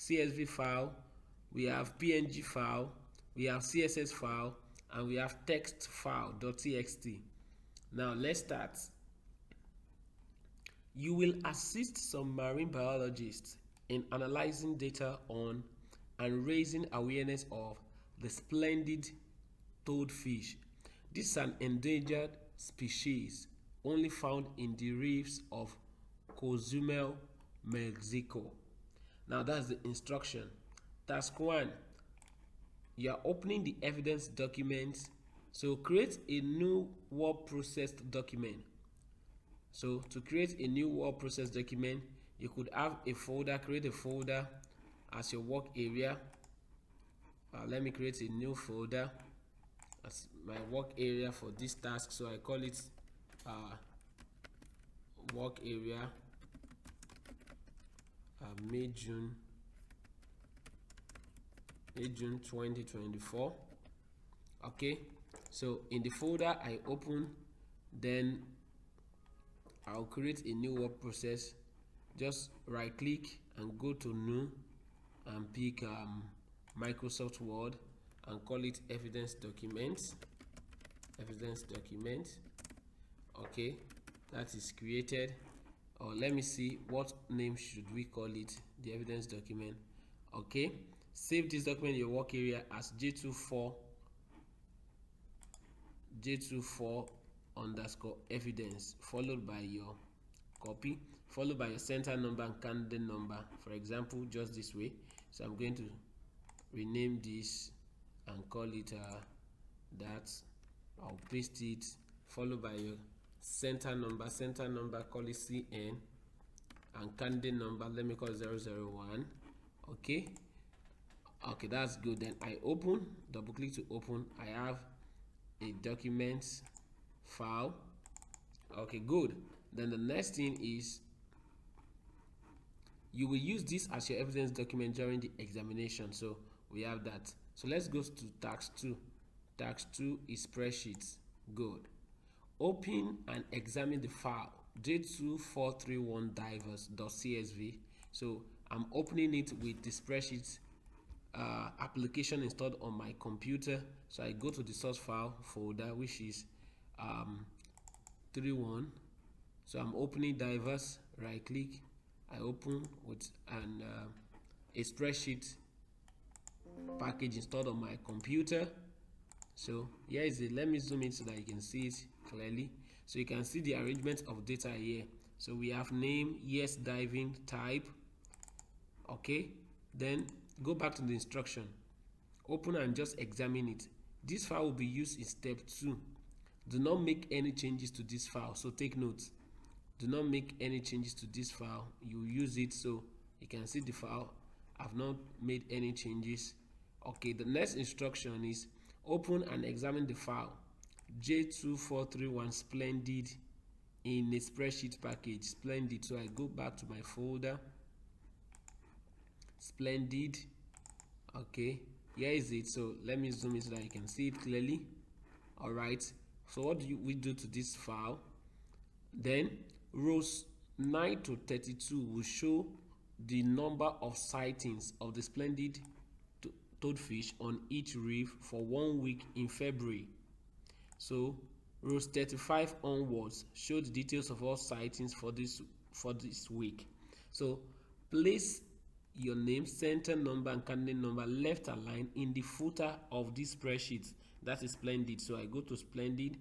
CSV file, we have PNG file, we have CSS file, and we have text file .txt. Now let's start. You will assist some marine biologists in analyzing data on and raising awareness of the splendid toadfish. This is an endangered species only found in the reefs of Cozumel, Mexico. Now that's the instruction. Task 1. You are opening the evidence document. So create a new word processed document. So to create a new word process document, you could have a folder, create a folder as your work area. Let me create a new folder as my work area for this task. So I call it work area May-June 2024. Okay, so in the folder I open, then I'll create a new word process. Just right click and go to new and pick Microsoft Word and call it evidence document. Okay, that is created. Or let me see, what name should we call it? The evidence document. Okay, save this document in your work area as J24 underscore evidence, followed by your copy, followed by your center number and candidate number. For example, just this way. So I'm going to rename this and call it that. I'll paste it, followed by your center number, call it CN, and candidate number, let me call it 001. Okay, that's good. Then I open, double click to open. I have a document file. Okay, good. Then the next thing is you will use this as your evidence document during the examination. So we have that. So let's go to task 2. Task 2 is spreadsheets. Good. Open and examine the file J2431divers.csv. So I'm opening it with the spreadsheet application installed on my computer. So I go to the source file folder, which is 31. So I'm opening divers, right click, I open with a spreadsheet package installed on my computer. So here is it. Let me zoom in so that you can see it clearly. So you can see the arrangement of data here. So we have name, yes, diving, type. Okay, then go back to the instruction, open and just examine it. This file will be used in step 2. Do not make any changes to this file. So take note, do not make any changes to this file. You use it, so you can see the file. I've not made any changes. Okay, the next instruction is open and examine the file J2431 splendid in a spreadsheet package. Splendid. So I go back to my folder, splendid. Okay, here is it. So let me zoom in so that you can see it clearly. All right, so what do we do to this file? Then rows 9 to 32 will show the number of sightings of the splendid toadfish on each reef for 1 week in February. So rows 35 onwards show the details of all sightings for this week. So place your name, center number, and candidate number left aligned in the footer of this spreadsheet. That is splendid. So I go to splendid,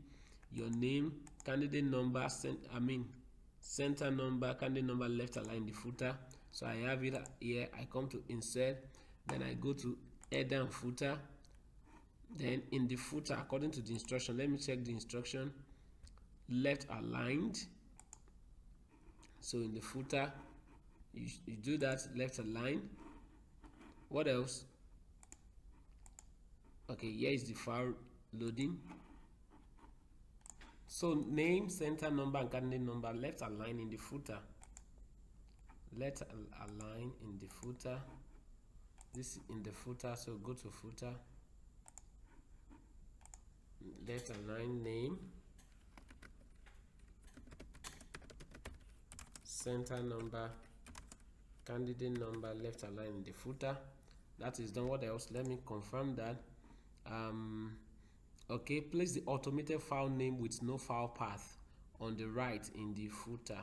your name, candidate number, center number, candidate number left aligned in the footer. So I have it here. I come to insert, then I go to header and footer. Then in the footer, according to the instruction, let me check the instruction, left aligned. So in the footer, you do that, left align. What else? Okay, here is the file loading. So name, center number, and candidate number left align in the footer. Left align in the footer. This in the footer, so go to footer. Left align name, center number, candidate number left aligned in the footer. That is done. What else? Let me confirm that. Okay, place the automated file name with no file path on the right in the footer.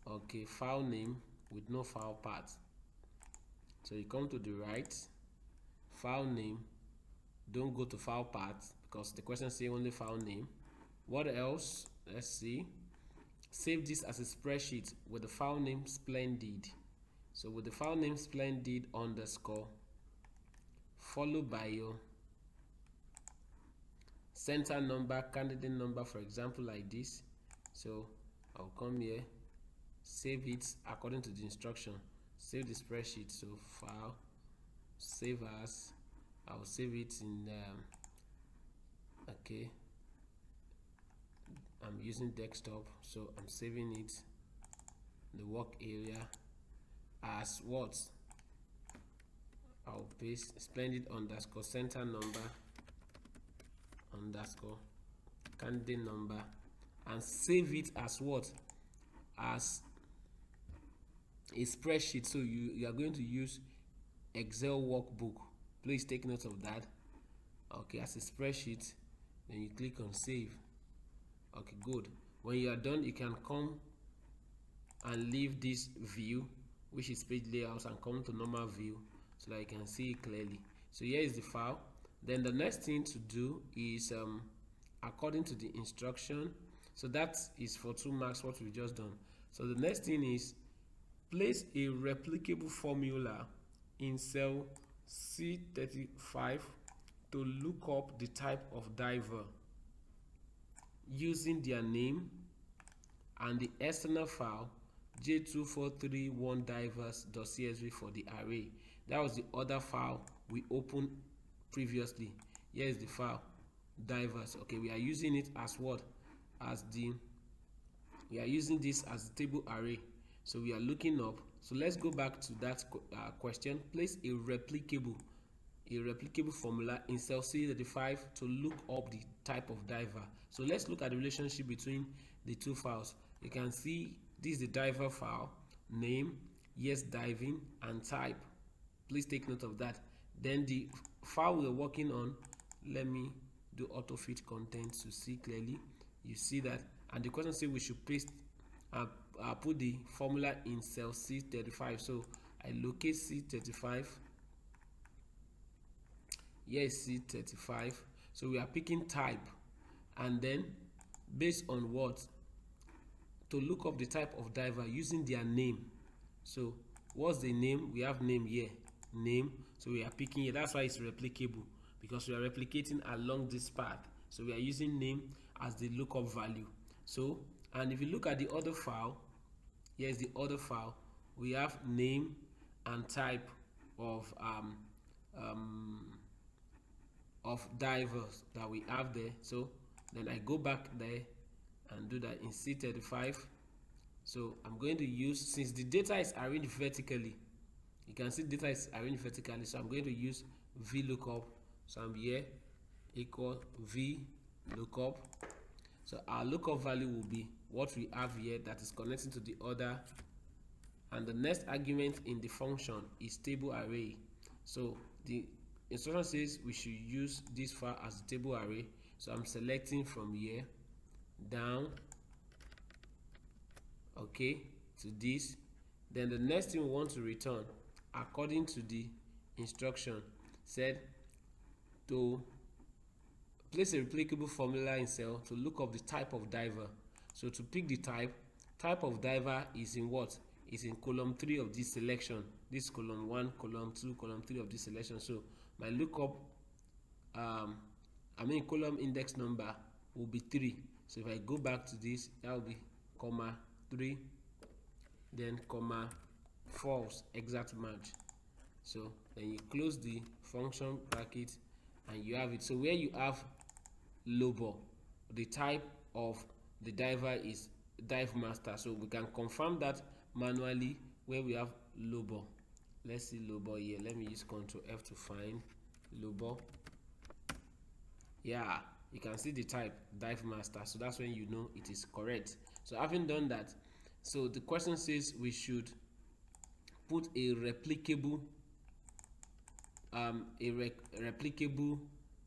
Okay, file name with no file path. So you come to the right, file name, don't go to file path because the question says only file name. What else? Let's see. Save this as a spreadsheet with the file name Splendid. So with the file name Splendid underscore, followed by your center number, candidate number, for example, like this. So I'll come here, save it according to the instruction, save the spreadsheet. So file, save as, I'll save it in okay, I'm using desktop, so I'm saving it in the work area as what? I'll paste Splendid underscore center number underscore candidate number and save it as what? As a spreadsheet. So you are going to use Excel workbook. Please take note of that. Okay, as a spreadsheet, then you click on save. Okay, good. When you are done, you can come and leave this view, which is page layout, and come to normal view so that you can see it clearly. So here is the file. Then the next thing to do is according to the instruction. So that is for 2 marks what we've just done. So the next thing is place a replicable formula in cell C35 to look up the type of diver using their name and the external file j2431divers.csv for the array. That was the other file we opened previously. Here is the file divers. Okay, we are using it as what? We are using this as the table array. So we are looking up. So let's go back to that question. Place a replicable formula in cell C35 to look up the type of diver. So let's look at the relationship between the two files. You can see this is the diver file, name, yes diving, and type. Please take note of that. Then the file we're working on, let me do auto fit content to see clearly. You see that, and the question says we should paste put the formula in cell C35. So I locate C35. Here is C35. So we are picking type, and then based on what? To look up the type of diver using their name. So what's the name? We have name here, name. So we are picking here. That's why it's replicable, because we are replicating along this path. So we are using name as the lookup value. So, and if you look at the other file, here's the other file. We have name and type of divers that we have there. So then I go back there and do that in C35. So I'm going to use, since the data is arranged vertically, you can see data is arranged vertically, so I'm going to use VLOOKUP. So I'm here equal VLOOKUP. So our lookup value will be what we have here that is connecting to the other, and the next argument in the function is table array. So the instruction says we should use this file as the table array. So I'm selecting from here down, okay, to this. Then the next thing we want to return, according to the instruction, said to place a replicable formula in cell to look up the type of diver. So to pick the type of diver is in what? Is in column 3 of this selection. This column 1, column 2, column 3 of this selection. So my lookup, column index number will be 3. So if I go back to this, that will be comma 3, then comma false, exact match. So then you close the function bracket and you have it. So where you have lowball, the type of the diver is dive master. So we can confirm that manually where we have lowball. Let's see lowball here. Let me use Ctrl F to find lowball. Yeah, you can see the type dive master. So that's when you know it is correct. So having done that, so the question says we should put a replicable replicable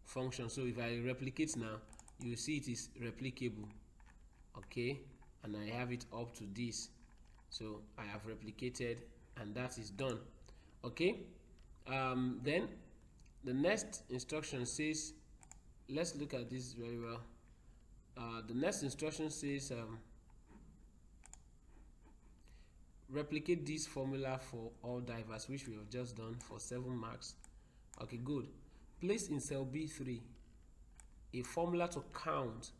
function. So if I replicate now, you will see it is replicable. Okay, and I have it up to this. So I have replicated, and that is done. Okay, then the next instruction says, let's look at this very well. The next instruction says replicate this formula for all divers, which we have just done for 7 marks. Okay, good. Place in cell B3 a formula to count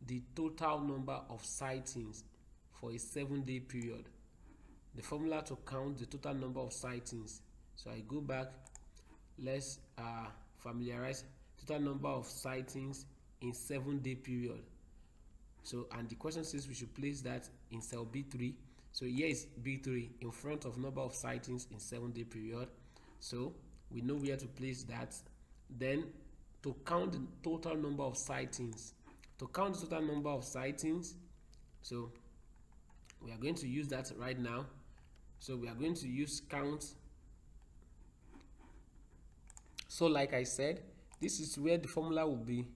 the total number of sightings for a 7-day period. The formula to count the total number of sightings. So I go back, let's familiarize total number of sightings in 7-day period. So, and the question says we should place that in cell B3. So here is B3 in front of number of sightings in 7-day period. So we know where to place that. Then to count the total number of sightings, so we are going to use that right now. So we are going to use count. So like I said, this is where the formula will be,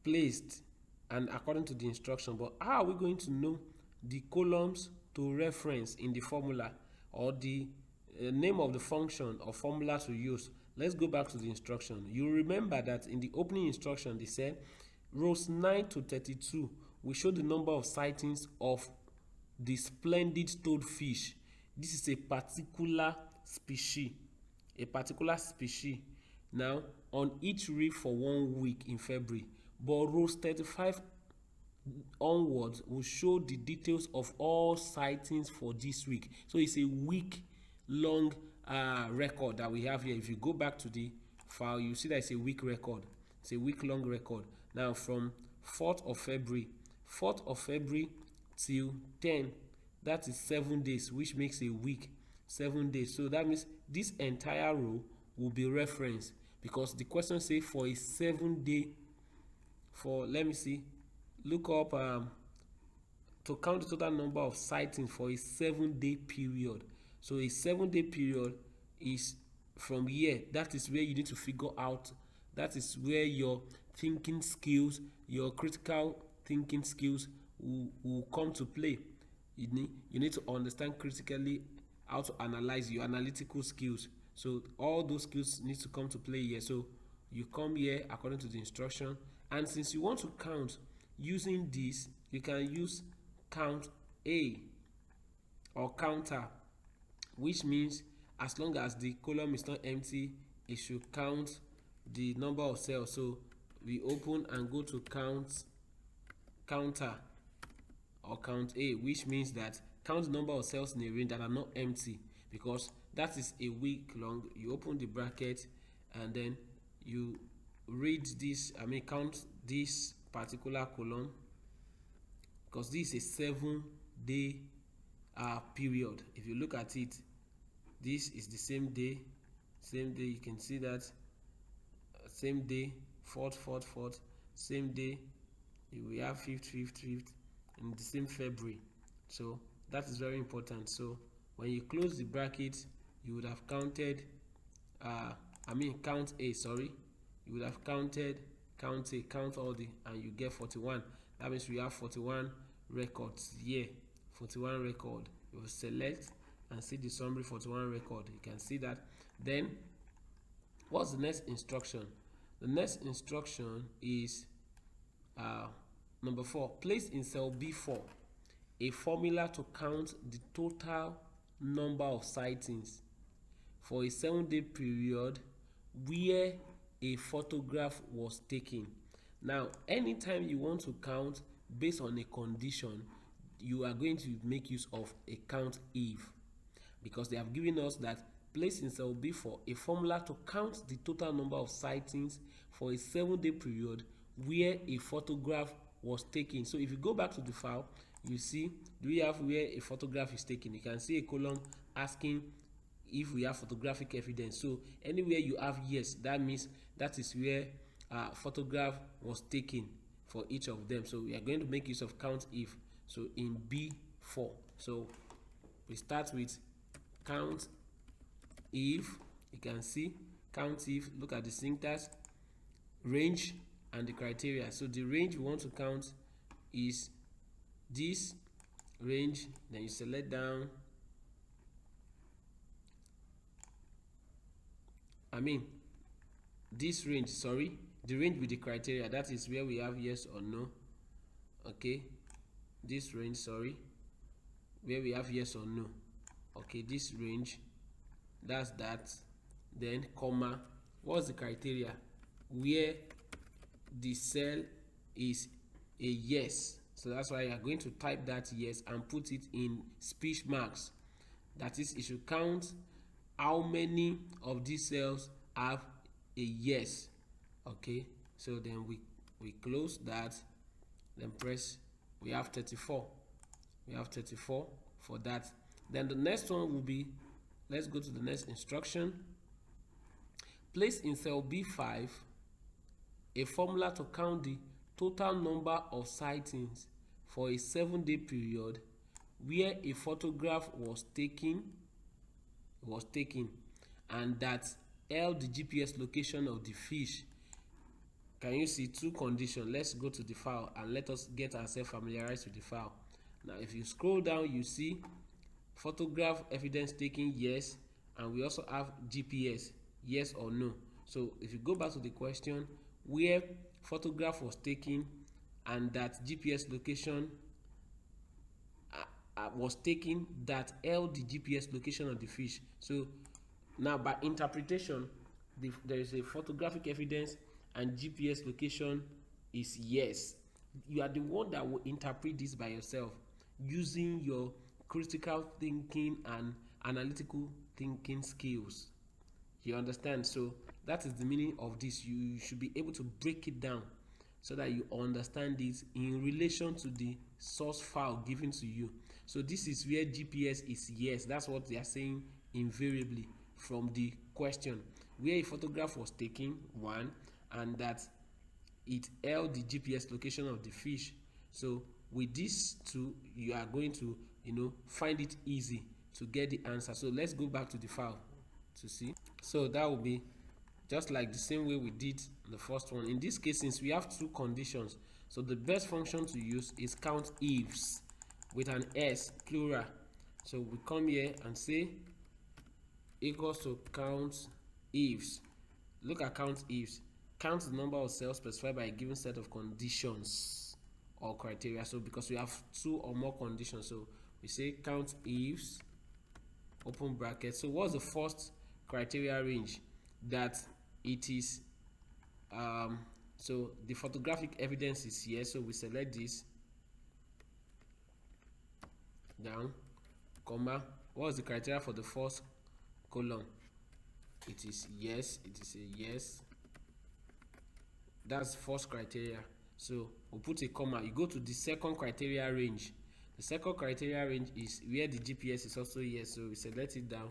placed, and according to the instruction. But how are we going to know the columns to reference in the formula, or the name of the function or formula to use? Let's go back to the instruction. You remember that in the opening instruction they said rows 9 to 32 will show the number of sightings of the splendid toadfish. This is a particular species. Now on each reef for 1 week in February. But rows 35 onwards will show the details of all sightings for this week. So it's a week long record that we have here. If you go back to the file, you see that it's a week record. It's a week long record. Now from 4th of February till 10, that is 7 days, which makes a week 7 days. So that means this entire row will be referenced, because the question says for a 7-day, let me see, look up to count the total number of sightings for a 7-day period. So a 7-day period is from here. That is where you need to figure out, that is where your thinking skills, your critical thinking skills will come to play. You need to understand critically how to analyze, your analytical skills. So all those skills need to come to play here. So you come here according to the instruction, and since you want to count using this, you can use count A or counter, which means as long as the column is not empty, it should count the number of cells. So we open and go to counter or count A, which means that count the number of cells in a range that are not empty, because that is a week long. You open the bracket and then you read this, count this particular column, because this is a 7-day period. If you look at it, this is the same day, you can see that same day, 4th, same day, we have 5th, in the same February. So that is very important. So when you close the bracket, you would have counted count A, sorry, you would have counted count A, count all the, and you get 41. That means we have 41 records here. 41 record. You will select and see the summary 41 record. You can see that. Then what's the next instruction? The next instruction is number 4. Place in cell B4 a formula to count the total number of sightings for a 7-day period where a photograph was taken. Now anytime you want to count based on a condition, you are going to make use of a count if, because they have given us that place in cell B4 a formula to count the total number of sightings for a 7-day period where a photograph was taken. So if you go back to the file, you see, do we have where a photograph is taken? You can see a column asking if we have photographic evidence. So anywhere you have yes, that means that is where photograph was taken for each of them. So we are going to make use of count if. So in B4, so we start with count if. You can see count if, look at the syntax, range, and the criteria. So the range we want to count is this range, then you select down, this range, sorry, the range with the criteria, that is where we have yes or no. Okay, this range, sorry, where we have yes or no. Okay, this range, that's that. Then comma, what's the criteria? Where the cell is a yes, so that's why you are going to type that yes and put it in speech marks. That is, it should count how many of these cells have a yes. Okay, so then we close that, then press, we have 34. We have 34 for that. Then the next one will be, let's go to the next instruction. Place in cell B5 a formula to count the total number of sightings for a 7-day period where a photograph was taken and that held the GPS location of the fish. Can you see two conditions? Let's go to the file and let us get ourselves familiarized with the file. Now if you scroll down, you see photograph evidence taken, yes, and we also have GPS, yes or no. So if you go back to the question, where photograph was taken and that GPS location was taken that held the GPS location of the fish. So now by interpretation, there is a photographic evidence and GPS location is yes. You are the one that will interpret this by yourself using your critical thinking and analytical thinking skills. You understand? So that is the meaning of this. You should be able to break it down so that you understand it in relation to the source file given to you. So this is where GPS is yes. That's what they are saying invariably from the question, where a photograph was taken, one, and that it held the GPS location of the fish. So with these two, you are going to find it easy to get the answer. So let's go back to the file to see. So that will be just like the same way we did the first one. In this case, since we have two conditions, so the best function to use is count ifs with an s, plural. So we come here and say equals to count ifs. Look at count ifs. Count the number of cells specified by a given set of conditions or criteria. So because we have two or more conditions, so we say count ifs, open bracket. So what's the first criteria range? That it is so the photographic evidence is here, so we select this down, comma, what's the criteria for the first column? It is yes, it is a yes. That's first criteria. So we'll put a comma. You go to the second criteria range. The second criteria range is where the GPS is also yes, so we select it down,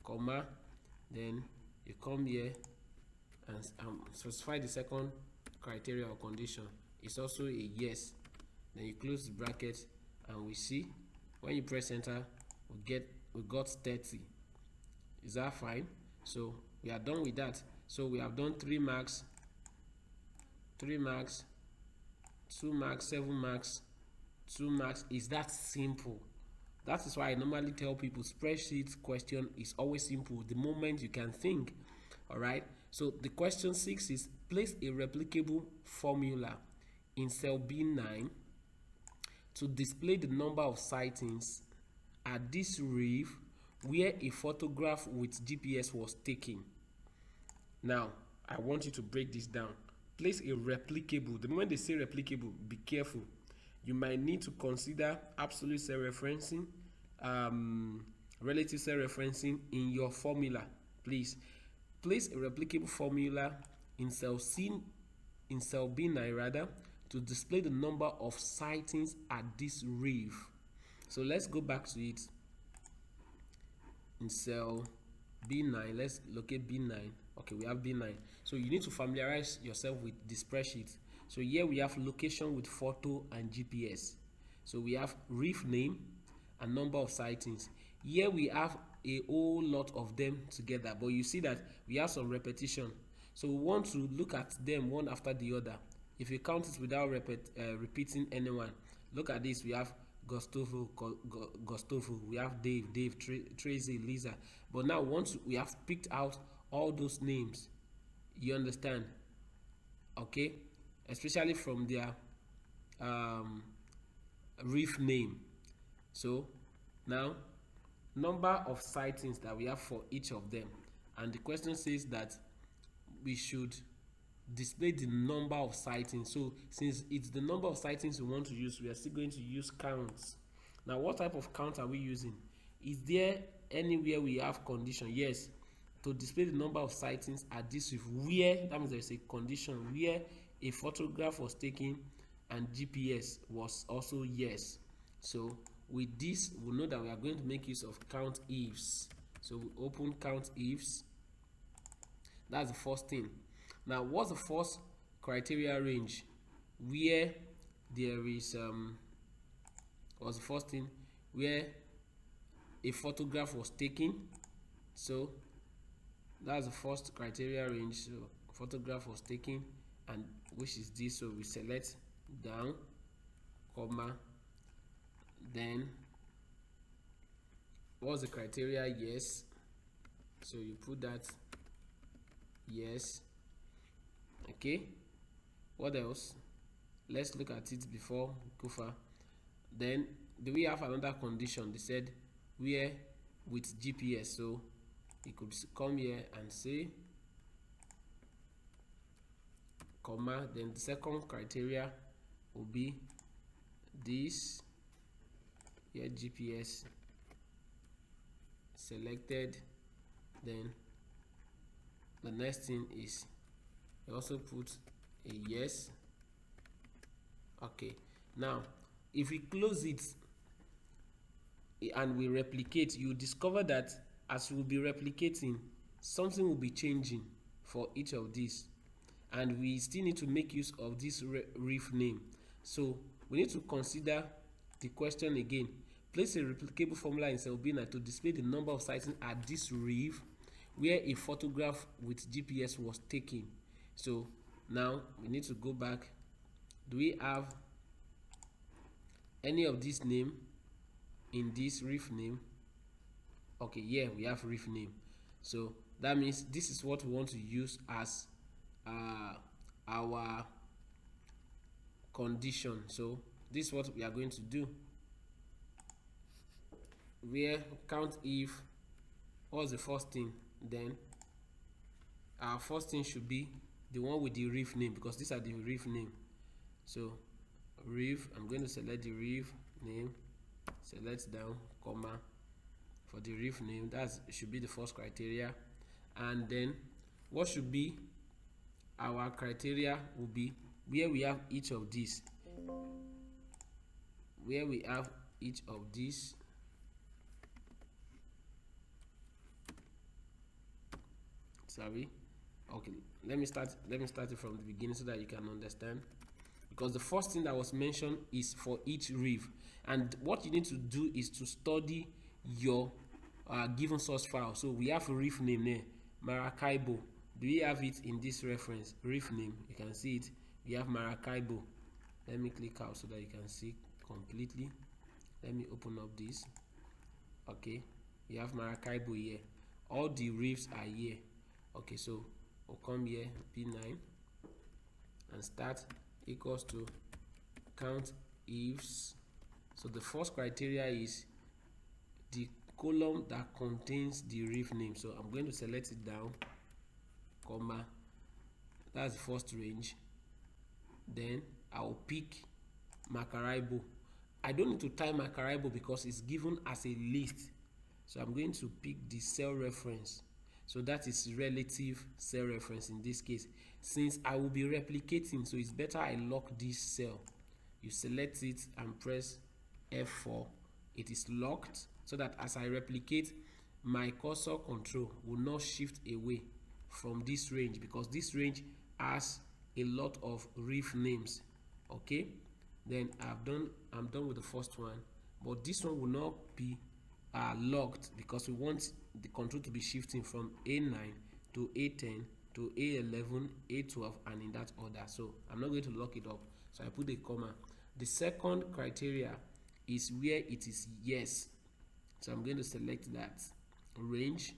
comma, then you come here and specify the second criteria or condition. It's also a yes. Then you close the bracket and we see when you press enter, we got 30. Is that fine? So we are done with that. So we have done 3 marks, 3 marks, 2 marks, 7 marks, 2 marks. Is that simple? That is why I normally tell people spreadsheet question is always simple the moment you can think. All right, so the question 6 is place a replicable formula in cell B9 to display the number of sightings at this reef where a photograph with GPS was taken. Now I want you to break this down. Place a replicable. The moment they say replicable, be careful. You might need to consider absolute cell referencing, relative cell referencing in your formula. Please place a replicable formula in cell B9 rather, to display the number of sightings at this reef. So let's go back to it. In cell B9, let's locate B9. Okay, we have B9. So you need to familiarize yourself with the spreadsheet. So here we have location with photo and GPS. So we have reef name and number of sightings. Here we have a whole lot of them together, but you see that we have some repetition, so we want to look at them one after the other. If you count it without repeating anyone, look at this. We have Gustavo, we have Dave, Tracy, Lisa. But now once we have picked out all those names, you understand, okay, especially from their um, reef name. So now, number of sightings that we have for each of them, and the question says that we should display the number of sightings. So since it's the number of sightings we want to use, we are still going to use counts. Now what type of count are we using? Is there anywhere we have condition? Yes. To display the number of sightings at this reef, where, that means there is a condition where a photograph was taken and GPS was also yes. So with this, we know that we are going to make use of count ifs. So we open count ifs. That's the first thing. Now what's the first criteria range? Where there is what's the first thing? Where a photograph was taken. So that's the first criteria range. So photograph was taken, and which is this. So we select down, comma, then what's the criteria? Yes. So you put that yes. Okay, what else? Let's look at it before we go far. Then do we have another condition? They said where with GPS. So you could come here and say comma, then the second criteria will be this here, GPS selected. Then the next thing is you also put a yes. Okay, now if we close it and we replicate, you discover that as we'll be replicating, something will be changing for each of these, and we still need to make use of this reef name. So we need to consider the question again. Place a replicable formula in cell B9 to display the number of sightings at this reef where a photograph with GPS was taken. So now we need to go back. Do we have any of this name in this reef name? Okay, yeah, we have reef name. So that means this is what we want to use as our condition. So this is what we are going to do. Where count if, what's the first thing? Then our first thing should be the one with the reef name, because these are the reef name. So reef, I'm going to select the reef name, select down, comma, for the reef name. That should be the first criteria. And then what should be our criteria will be where we have each of these, where we have each of these. Sorry, okay, let me start it from the beginning so that you can understand, because the first thing that was mentioned is for each reef, and what you need to do is to study your given source file. So we have a reef name there, Maracaibo. Do we have it in this reference? Reef name, you can see it. We have Maracaibo. Let me click out so that you can see completely. Let me open up this. Okay, we have Maracaibo here. All the reefs are here. Okay, so we'll come here, P9, and start equals to count ifs. So the first criteria is the column that contains the reef name. So I'm going to select it down, comma, that's the first range. Then I'll pick Maracaibo. I don't need to type Maracaibo because it's given as a list. So I'm going to pick the cell reference. So that is relative cell reference in this case. Since I will be replicating, so it's better I lock this cell. You select it and press F4. It is locked so that as I replicate, my cursor control will not shift away from this range, because this range has a lot of reef names. Okay, then I'm done with the first one, but this one will not be locked because we want the control to be shifting from A9 to A10 to A11, A12, and in that order. So I'm not going to lock it up. So I put a comma. The second criteria is where it is yes. So I'm going to select that. Range,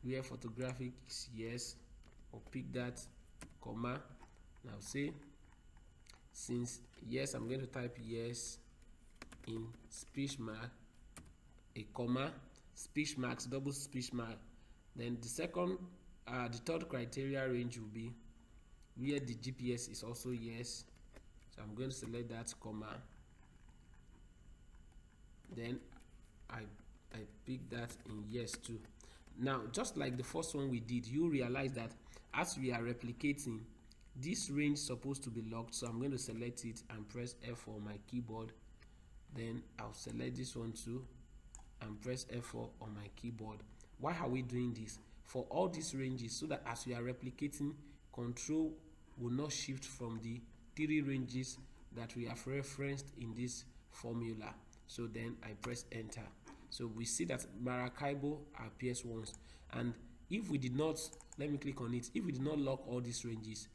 where photographic is yes. I'll pick that, comma. Now say, since yes, I'm going to type yes in speech mark, a comma, speech marks, double speech mark. Then the third criteria range will be where the GPS is also yes. So I'm going to select that, comma. Then I pick that in yes too. Now, just like the first one we did, you realize that as we are replicating, this range is supposed to be locked. So I'm going to select it and press F4 on my keyboard. Then I'll select this one too and press F4 on my keyboard. Why are we doing this? For all these ranges, so that as we are replicating, control will not shift from the 3 ranges that we have referenced in this formula. So then I press enter. So we see that Maracaibo appears once, and if we did not, let me click on it, if we did not lock all these ranges,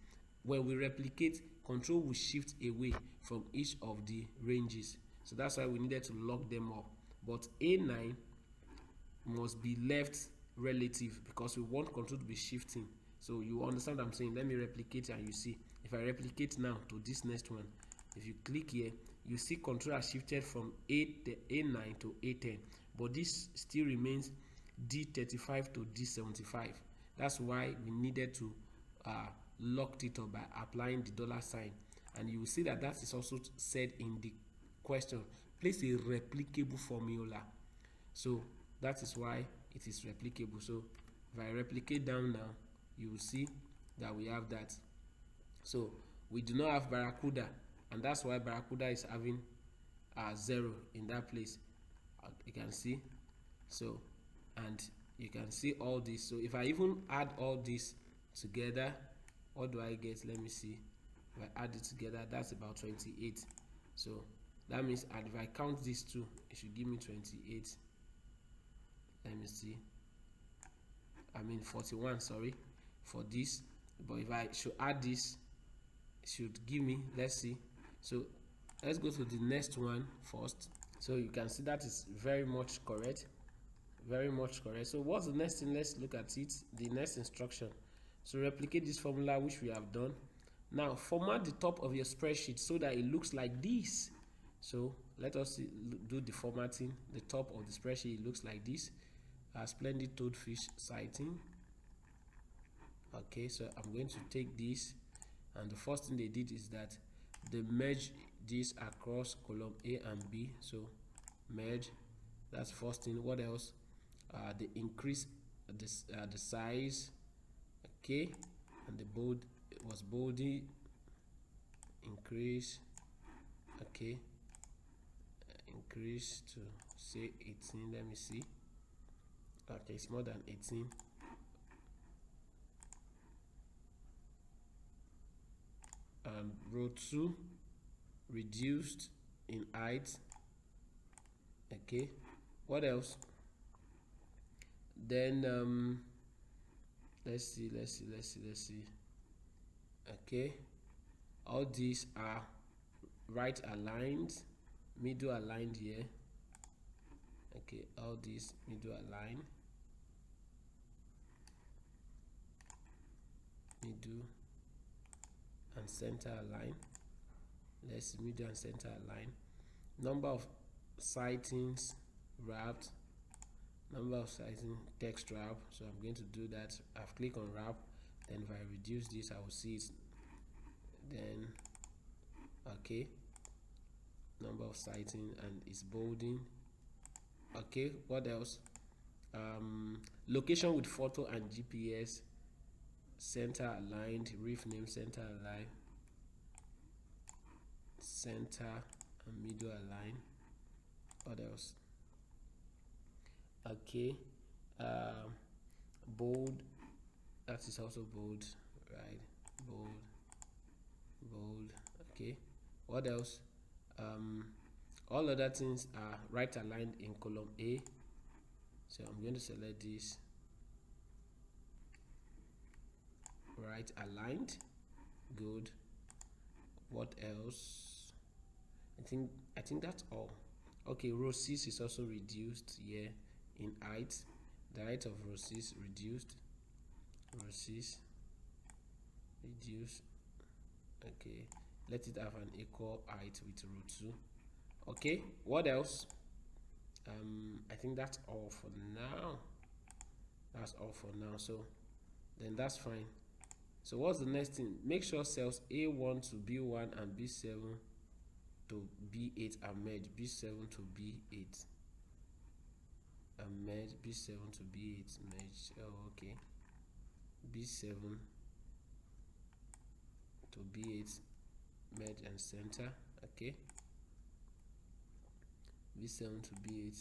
when we replicate, control will shift away from each of the ranges. So that's why we needed to lock them up. But A9 must be left relative because we want control to be shifting. So you understand what I'm saying? Let me replicate, and you see, if I replicate now to this next one, if you click here, you see control has shifted from A9 to A10, but this still remains D35 to D75. That's why we needed to lock it up by applying the $sign. And you will see that that is also said in the question. Place a replicable formula. So that is why it is replicable. So if I replicate down now, you will see that we have that. So we do not have Barracuda, and that's why Barracuda is having 0 in that place. You can see. So, and you can see all this. So if I even add all this together, what do I get? Let me see. If I add it together, that's about 28. So that means, and if I count these two, it should give me 28. Let me see. I mean 41, sorry, for this. But if I should add this, it should give me, let's see. So let's go to the next one first. So you can see that is very much correct. Very much correct. So what's the next thing? Let's look at it. The next instruction. So replicate this formula, which we have done. Now format the top of your spreadsheet so that it looks like this. So let us do the formatting. The top of the spreadsheet looks like this. Splendid toadfish sighting. Okay, so I'm going to take this, and the first thing they did is that they merge this across column A and B. So merge, that's first thing. What else? They increase the size. Okay, and the bold was boldy, increase. Okay, increase to say 18. Let me see. Okay, it's more than 18. Row 2 reduced in height. Okay, what else? Then let's see. Okay, all these are right aligned, middle aligned here. Okay, all these middle aligned, middle and center align. Let's see, middle and center align. Number of sightings wrapped, number of sightings text wrap. So I'm going to do that. I've clicked on wrap, then if I reduce this, I will see it. Then okay, number of sighting, and it's bolding. Okay, what else? Location with photo and GPS, center aligned, reef name center aligned, center and middle align. What else? Okay, bold, that is also bold, right? Bold. Okay, what else? All other things are right aligned in column A. So I'm going to select this, right aligned. Good. What else? I think that's all. Okay, row 6 is also reduced here in height. The height of row 6 reduced. Row 6 reduced. Okay, let it have an equal height with row 2. Okay, what else? I think that's all for now. That's all for now. So then that's fine. So what's the next thing? Make sure cells A1 to B1 and B7 to B8 are merged. B7 to B8 and merge. B7 to B8 merge. Oh, okay. B7 to B8 merge and center. Okay. B7 to B8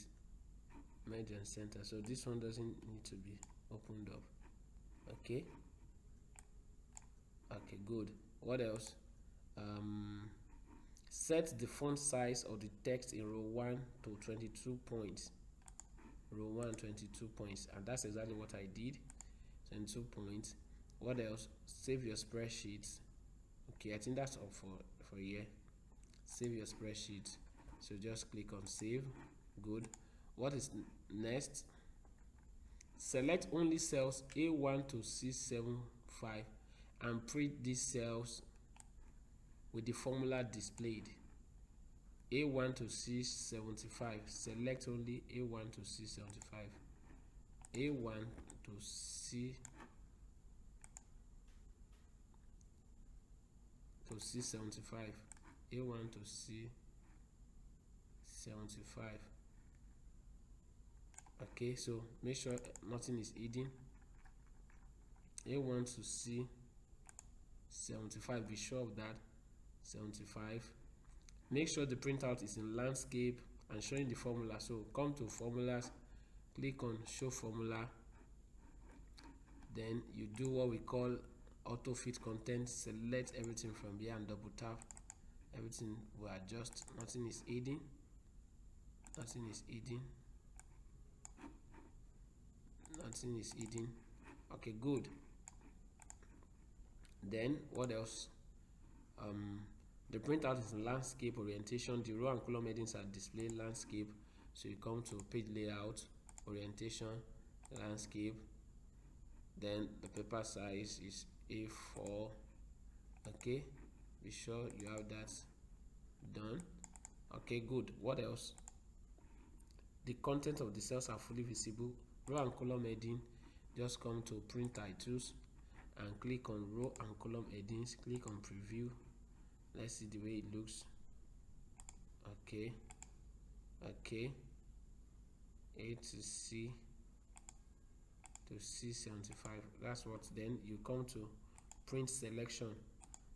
merge and center. So this one doesn't need to be opened up. Okay. Okay, good. What else? Set the font size of the text in row 1 to 22 points. Row 1, 22 points, and that's exactly what I did. 22 points. What else? Save your spreadsheet. Okay, I think that's all for here. Save your spreadsheet. So just click on save. Good. What is next? Select only cells A1 to C75 and print these cells with the formula displayed. A1 to C75. Select only A1 to C75. A1 to C75. A1 to C75. Okay, so make sure nothing is hidden. A1 to C75. Be sure of that. 75. Make sure the printout is in landscape and showing the formula. So come to formulas, click on show formula, then you do what we call auto fit content. Select everything from here and double tap. Everything will adjust. Nothing is hidden. Nothing is hidden. Nothing is hidden. Okay, good. Then what else? The printout is in landscape orientation. The row and column headings are displayed landscape. So you come to page layout, orientation, landscape. Then the paper size is A4. Okay, be sure you have that done. Okay, good. What else? The content of the cells are fully visible. Row and column heading, just come to print titles and click on row and column headings. Click on preview. Let's see the way it looks. Okay. Okay. A to C to C75. That's what. Then you come to print selection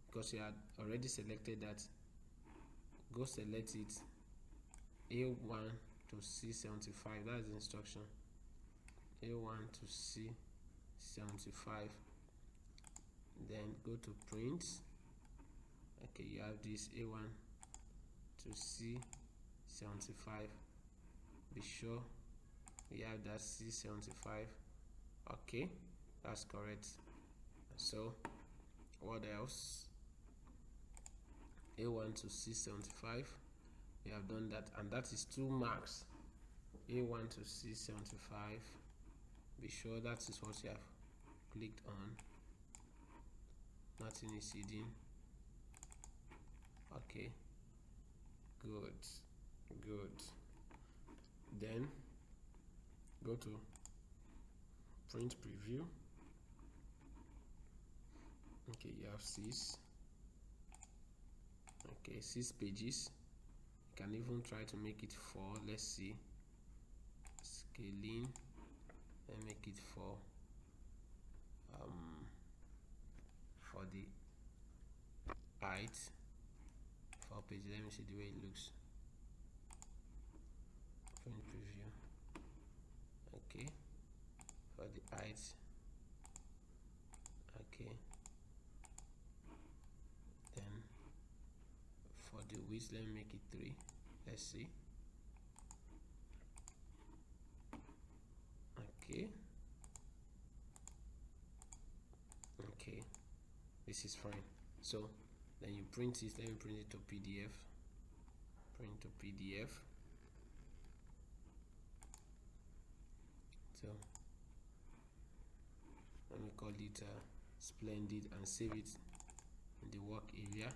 because you had already selected that. Go select it. A1 to C75. That's the instruction. A1 to C75. Then go to print. Okay, you have this A1 to C75. Be sure you have that C75. Okay, that's correct. So what else? A1 to C75. We have done that, and that is 2 marks. A1 to C75. Be sure that is what you have clicked on. Nothing is hidden. Okay, good. Then go to print preview. Okay, you have 6. Okay, 6 pages. You can even try to make it 4. Let's see. Scaling and make it 4. For the height, 4 pages. Let me see the way it looks. Print preview. Okay, for the height. Okay, then for the width, let me make it 3. Let's see. This is fine. So then you print it. Let me print it to PDF. Print to PDF. So let me call it Splendid and save it in the work area.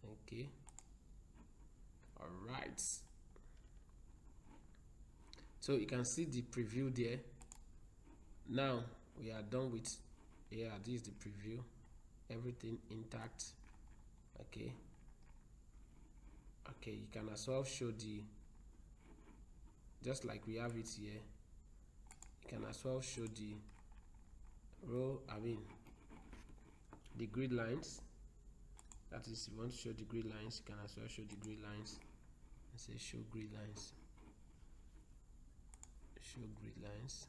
Okay. All right. So you can see the preview there. Now we are done with, yeah, this is the preview, everything intact. Okay, you can as well show the, just like we have it here, you can as well show the row, the grid lines. That is, you want to show the grid lines, you can as well show the grid lines and say show grid lines. Show grid lines.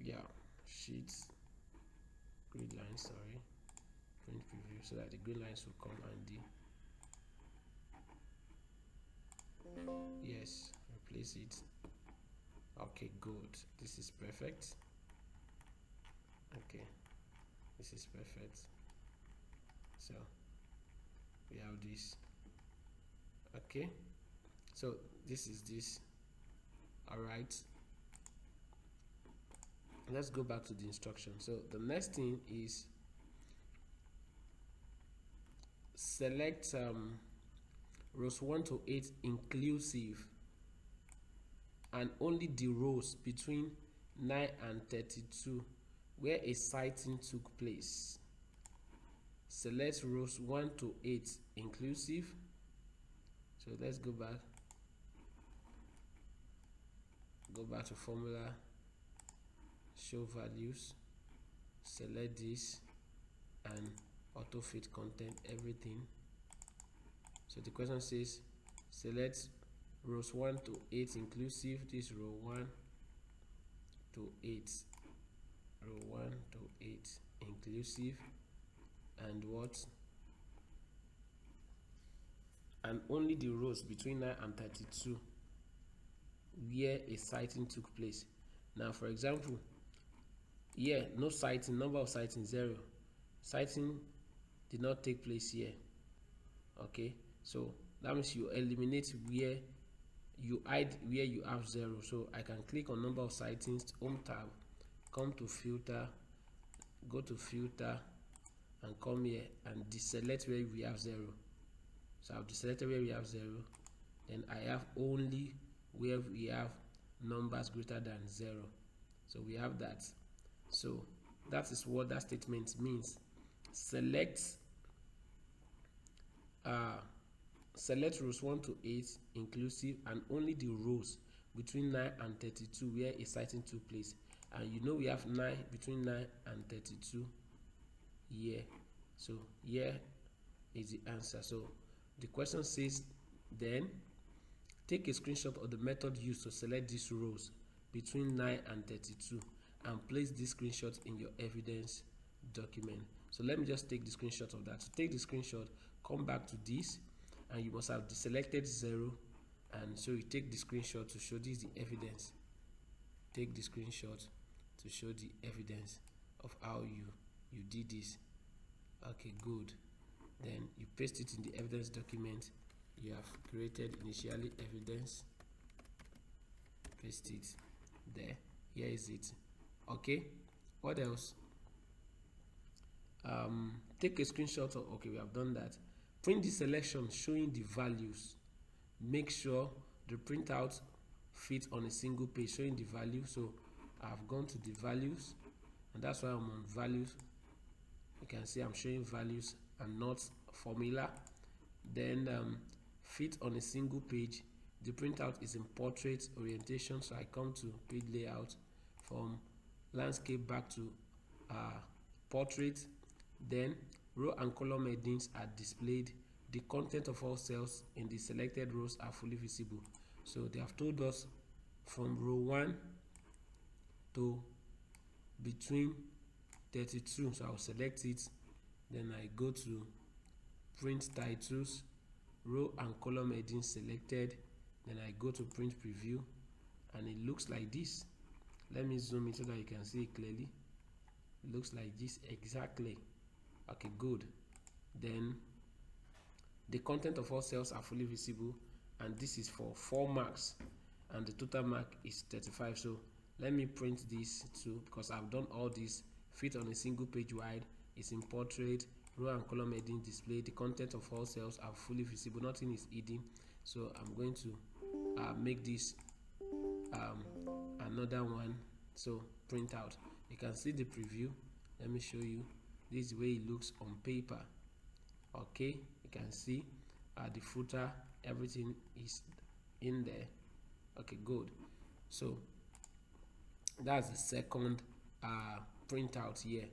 Yeah, sheets, grid lines, sorry, print preview, so that the grid lines will come handy. Yes, replace it. Okay, good. This is perfect. Okay, this is perfect. So we have this. Okay, so this is this. All right, let's go back to the instruction. So the next thing is select rows 1 to 8 inclusive, and only the rows between 9 and 32 where a citing took place. Select rows 1 to 8 inclusive. So let's go back to formula, show values, select this, and auto fit content everything. So the question says select rows 1 to 8 inclusive. This row 1 to 8, row 1 to 8 inclusive, and what, and only the rows between 9 and 32 where a citing took place. Now for example, here no citing, number of citing 0, citing did not take place here. Okay, so that means you eliminate where you hide where you have 0. So I can click on number of sightings, home tab, come to filter, go to filter, and come here and deselect where we have 0. So I've deselected where we have 0. Then I have only where we have numbers greater than 0. So we have that. So that is what that statement means. Select rows 1 to 8 inclusive, and only the rows between 9 and 32 where a citing took place. And you know we have 9 between 9 and 32 here. So here is the answer. So the question says, then take a screenshot of the method used to select these rows between 9 and 32 and place this screenshot in your evidence document. So let me just take the screenshot of that. To take the screenshot, come back to this, and you must have deselected 0, and so you take the screenshot to show this the evidence. Take the screenshot to show the evidence of how you did this. Okay, good. Then you paste it in the evidence document you have created initially, evidence, paste it there. Here is it. Okay, what else? Take a screenshot of, okay, we have done that. Print the selection showing the values. Make sure the printout fits on a single page showing the value. So I've gone to the values, and that's why I'm on values. You can see I'm showing values and not formula. Then fit on a single page. The printout is in portrait orientation, so I come to page layout, from landscape back to portrait. Then row and column headings are displayed. The content of all cells in the selected rows are fully visible. So they have told us from row 1 to between 32. So I'll select it. Then I go to print titles, row and column headings selected. Then I go to print preview, and it looks like this. Let me zoom it so that you can see it clearly. It looks like this exactly. Okay, good. Then the content of all cells are fully visible, and this is for 4 marks, and the total mark is 35. So let me print this too, because I've done all this. Fit on a single page wide, it's in portrait, row and column heading display. The content of all cells are fully visible, nothing is hidden. So I'm going to make this another one. So print out, you can see the preview. Let me show you. This is the way it looks on paper. Okay, you can see the footer, everything is in there. Okay, good. So that's the second printout here.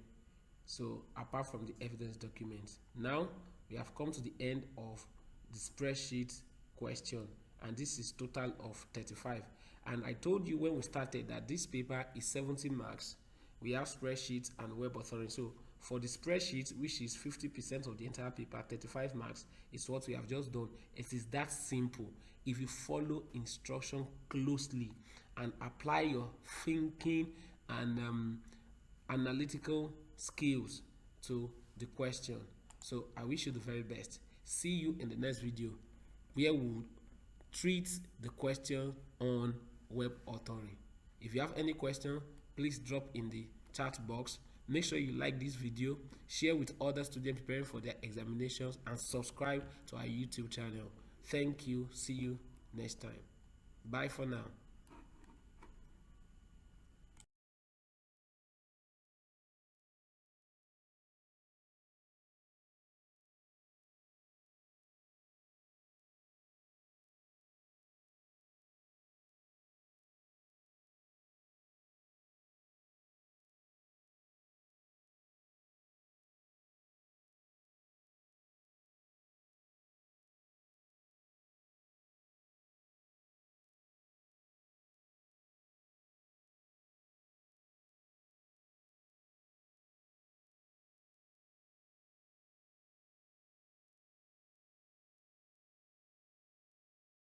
So apart from the evidence documents, now we have come to the end of the spreadsheet question, and this is total of 35. And I told you when we started that this paper is 70 marks. We have spreadsheets and web authoring. So for the spreadsheet, which is 50% of the entire paper, 35 marks is what we have just done. It is that simple. If you follow instruction closely and apply your thinking and analytical skills to the question. So I wish you the very best. See you in the next video, where we'll treat the question on web authoring. If you have any question, please drop in the chat box. Make sure you like this video, share with other students preparing for their examinations, and subscribe to our YouTube channel. Thank you. See you next time. Bye for now.